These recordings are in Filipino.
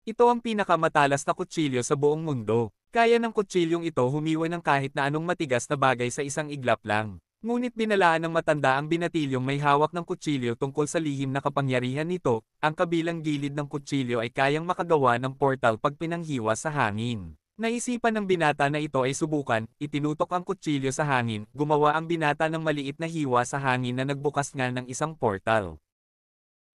Ito ang pinakamatalas na kutsilyo sa buong mundo. Kaya ng kutsilyong ito humiwa ng kahit na anong matigas na bagay sa isang iglap lang. Ngunit binalaan ng matanda ang binatilyong may hawak ng kutsilyo tungkol sa lihim na kapangyarihan nito, ang kabilang gilid ng kutsilyo ay kayang makagawa ng portal pag pinanghiwa sa hangin. Naisipan ng binata na ito ay subukan, itinutok ang kutsilyo sa hangin, gumawa ang binata ng maliit na hiwa sa hangin na nagbukas nga ng isang portal.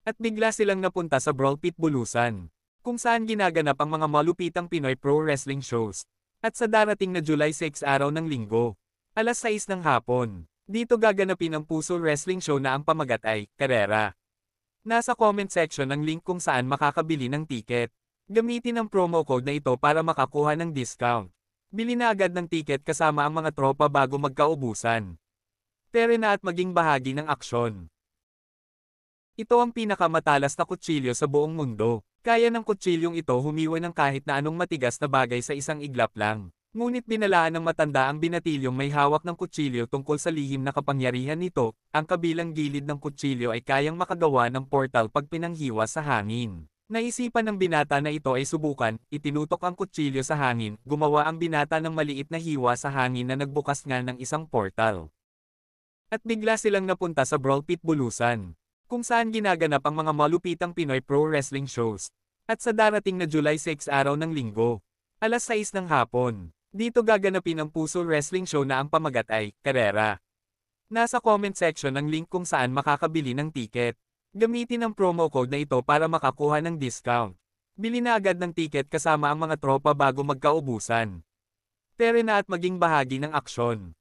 At bigla silang napunta sa Brawl Pit Bulusan, kung saan ginaganap ang mga malupitang Pinoy Pro Wrestling shows. At sa darating na July 6 araw ng linggo, alas 6 ng hapon, dito gaganapin ang Puso Wrestling Show na ang pamagat ay, Karera. Nasa comment section ang link kung saan makakabili ng tiket. Gamitin ang promo code na ito para makakuha ng discount. Bili na agad ng tiket kasama ang mga tropa bago magkaubusan. Tere na at maging bahagi ng aksyon. Ito ang pinakamatalas na kutsilyo sa buong mundo. Kaya ng kutsilyong ito humiwa ng kahit na anong matigas na bagay sa isang iglap lang. Ngunit binalaan ng matanda ang binatilyong may hawak ng kutsilyo tungkol sa lihim na kapangyarihan nito, ang kabilang gilid ng kutsilyo ay kayang makagawa ng portal pag pinanghiwa sa hangin. Naisipan ng binata na ito ay subukan, itinutok ang kutsilyo sa hangin, gumawa ang binata ng maliit na hiwa sa hangin na nagbukas nga ng isang portal. At bigla silang napunta sa Brawl Pit Bulusan, kung saan ginaganap ang mga malupitang Pinoy Pro Wrestling shows. At sa darating na July 6 araw ng linggo, alas 6 ng hapon, dito gaganapin ang Puso Wrestling Show na ang pamagat ay, Karera. Nasa comment section ang link kung saan makakabili ng tiket. Gamitin ang promo code na ito para makakuha ng discount. Bili na agad ng tiket kasama ang mga tropa bago magkaubusan. Tere na at maging bahagi ng aksyon.